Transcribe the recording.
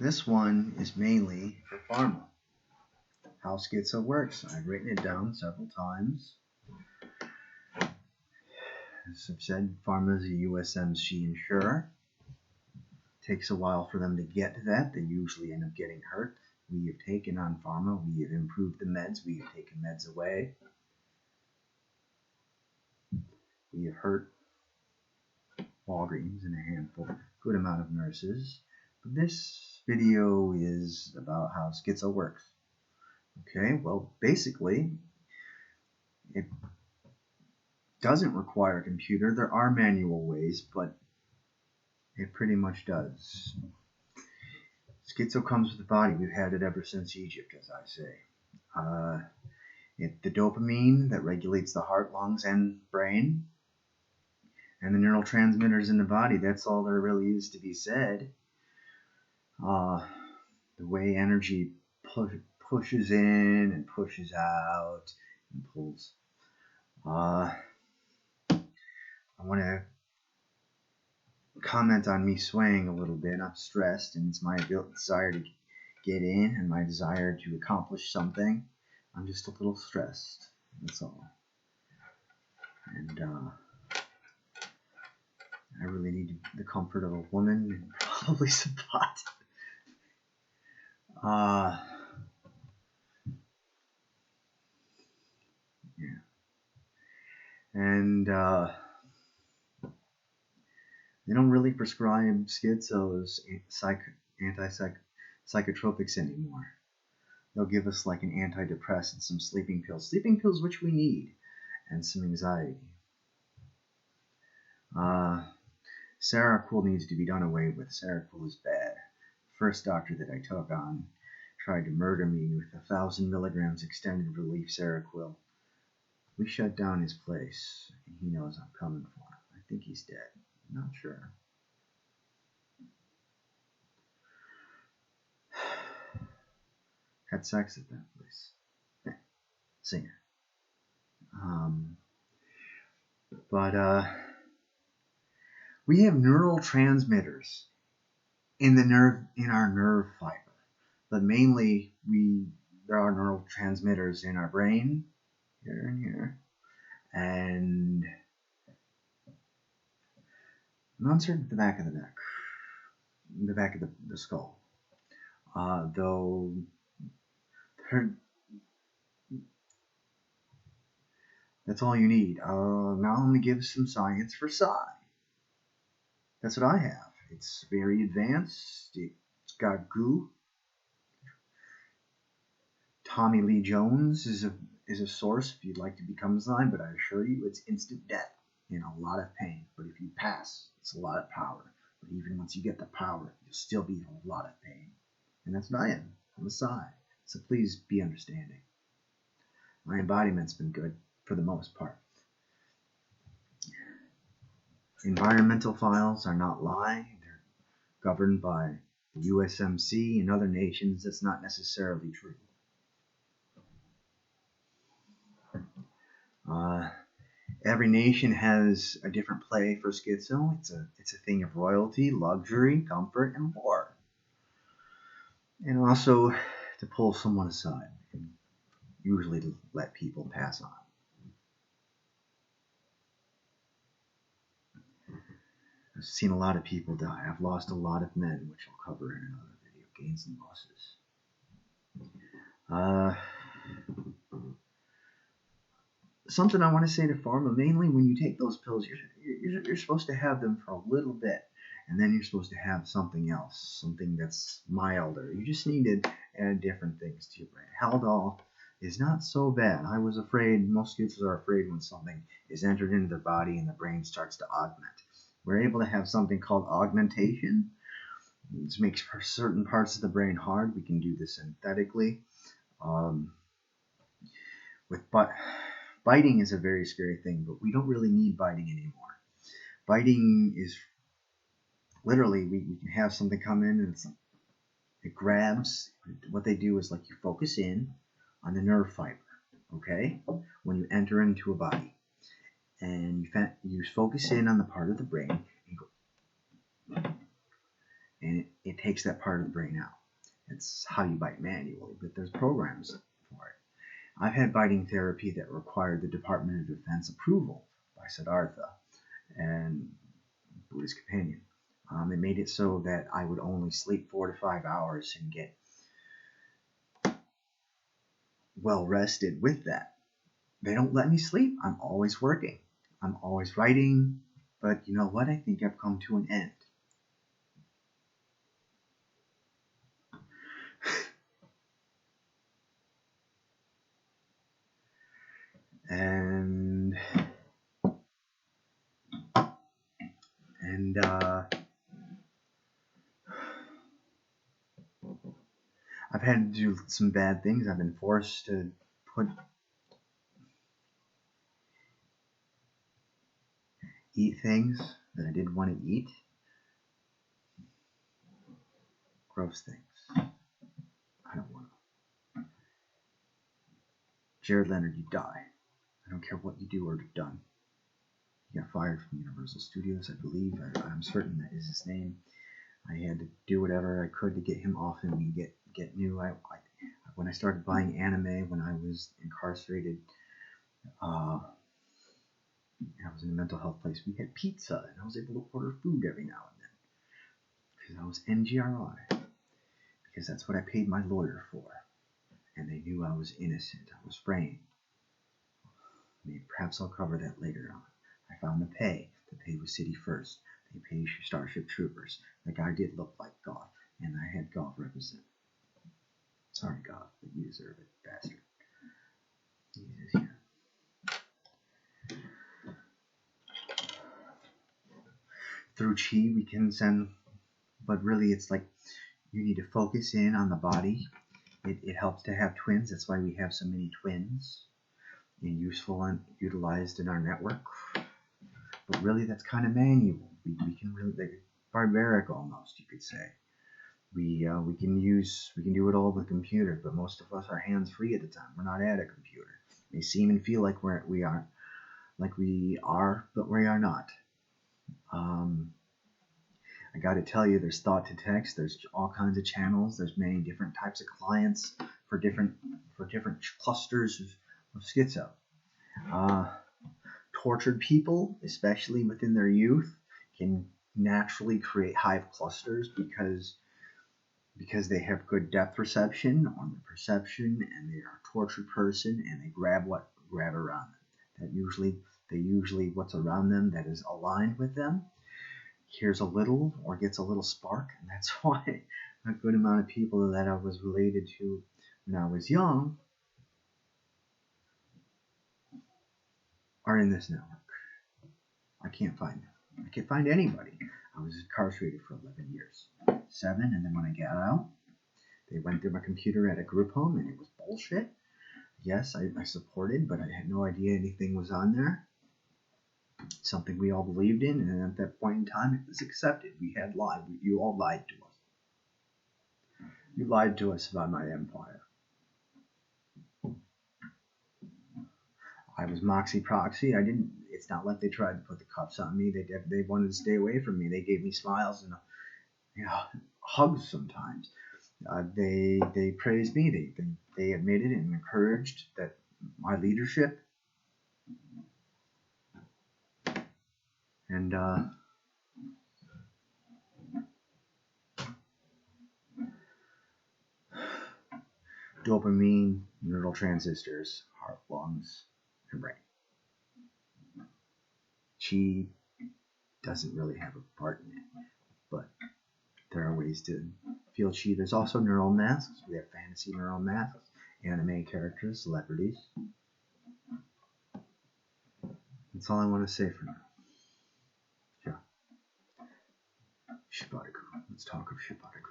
This one is mainly for pharma. How schizo works. I've written it down several times. As I've said, pharma is a USMC insurer. Takes a while for them to get to that. They usually end up getting hurt. We have taken on pharma. We have improved the meds. We have taken meds away. We have hurt Walgreens and a handful, good amount of nurses. But this video is about how schizo works. Okay, well, basically, it doesn't require a computer. There are manual ways, but it pretty much does. Schizo comes with the body. We've had it ever since Egypt, as I say. The dopamine that regulates the heart, lungs, and brain, and the neurotransmitters in the body. That's all there really is to be said. The way energy pushes in and pushes out and pulls. I want to comment on me swaying a little bit. I'm stressed, and it's my desire to get in and my desire to accomplish something. I'm just a little stressed. That's all. And I really need the comfort of a woman and probably some pot. Yeah. And they don't really prescribe schizos antipsychotropics anymore. They'll give us like an antidepressant, some sleeping pills, which we need, and some anxiety. Seroquel needs to be done away with. Seroquel is bad. First doctor that I took on tried to murder me with 1,000 milligrams extended relief Seroquel. We shut down his place, and he knows I'm coming for him. I think he's dead. I'm not sure. Had sex at that place. Yeah. Singer. We have neurotransmitters in our nerve fiber, but mainly there are neurotransmitters in our brain, here and here, and none certain at the back of the neck, the back of the skull. Though that's all you need. Now I'm going to give some science for psi. That's what I have. It's very advanced. It's got goo. Tommy Lee Jones is a source if you'd like to become Psi, but I assure you it's instant death and a lot of pain. But if you pass, it's a lot of power. But even once you get the power, you'll still be in a lot of pain. And that's what I am. I'm a Psi. So please be understanding. My embodiment's been good for the most part. Environmental files are not lying. They're governed by the USMC and other nations. That's not necessarily true. Every nation has a different play for schizo. It's a thing of royalty, luxury, comfort, and war. And also to pull someone aside, and usually to let people pass on. I've seen a lot of people die. I've lost a lot of men, which I'll cover in another video, gains and losses. Something I want to say to pharma, mainly when you take those pills, you're supposed to have them for a little bit, and then you're supposed to have something else, something that's milder. You just need to add different things to your brain. Haldol is not so bad. I was afraid, most schizos are afraid when something is entered into their body and the brain starts to augment. We're able to have something called augmentation. This makes for certain parts of the brain hard. We can do this synthetically. Biting is a very scary thing, but we don't really need biting anymore. Biting is literally, we can have something come in and it grabs. What they do is like you focus in on the nerve fiber, okay, when you enter into a body. And you focus in on the part of the brain and go, and it takes that part of the brain out. It's how you bite manually, but there's programs for it. I've had biting therapy that required the Department of Defense approval by Siddhartha and Buddhist companion. It made it so that I would only sleep 4 to 5 hours and get well rested with that. They don't let me sleep. I'm always working. I'm always writing. But you know what? I think I've come to an end. And I've had to do some bad things. I've been forced to eat things that I didn't want to eat. Gross things. I don't want to. Jared Leonard, you die. I don't care what you do or done. He got fired from Universal Studios, I believe. I'm certain that is his name. I had to do whatever I could to get him off and get new. When I started buying anime when I was incarcerated, I was in a mental health place. We had pizza, and I was able to order food every now and then because I was NGRI. Because that's what I paid my lawyer for, and they knew I was innocent. I was framed. Maybe perhaps I'll cover that later on. I found the pay. The pay was City First. They paid Starship Troopers. The guy did look like Goth, and I had Goth represent. Sorry, Goth, but you deserve it, bastard. He's here. Through Chi, we can send, but really it's like you need to focus in on the body. It helps to have twins. That's why we have so many twins. And useful and utilized in our network. But really, that's kind of manual. We can really, like, barbaric almost, you could say. We can do it all with computers, but most of us are hands free at the time. We're not at a computer. It may seem and feel like we are, but we are not. I got to tell you, there's thought to text. There's all kinds of channels. There's many different types of clients for different clusters of schizo. Tortured people, especially within their youth, can naturally create hive clusters because they have good depth perception on the perception, and they are a tortured person, and they grab around them. They usually what's around them that is aligned with them hears a little or gets a little spark, and that's why a good amount of people that I was related to when I was young are in this network. I can't find them. I can't find anybody. I was incarcerated for 11 years. 7, and then when I got out, they went through my computer at a group home, and it was bullshit. Yes, I supported, but I had no idea anything was on there. Something we all believed in, and at that point in time, it was accepted. We had lied. You all lied to us. You lied to us about my empire. I was Moxie Proxy. It's not like they tried to put the cuffs on me. They wanted to stay away from me. They gave me smiles and hugs sometimes. They praised me. They admitted and encouraged that my leadership. And dopamine, neural transistors, heart, lungs, and brain. Chi doesn't really have a part in it, but there are ways to feel Chi. There's also neural masks. We have fantasy neural masks, anime characters, celebrities. That's all I want to say for now. Yeah. Shibataku. Let's talk of Shibataku.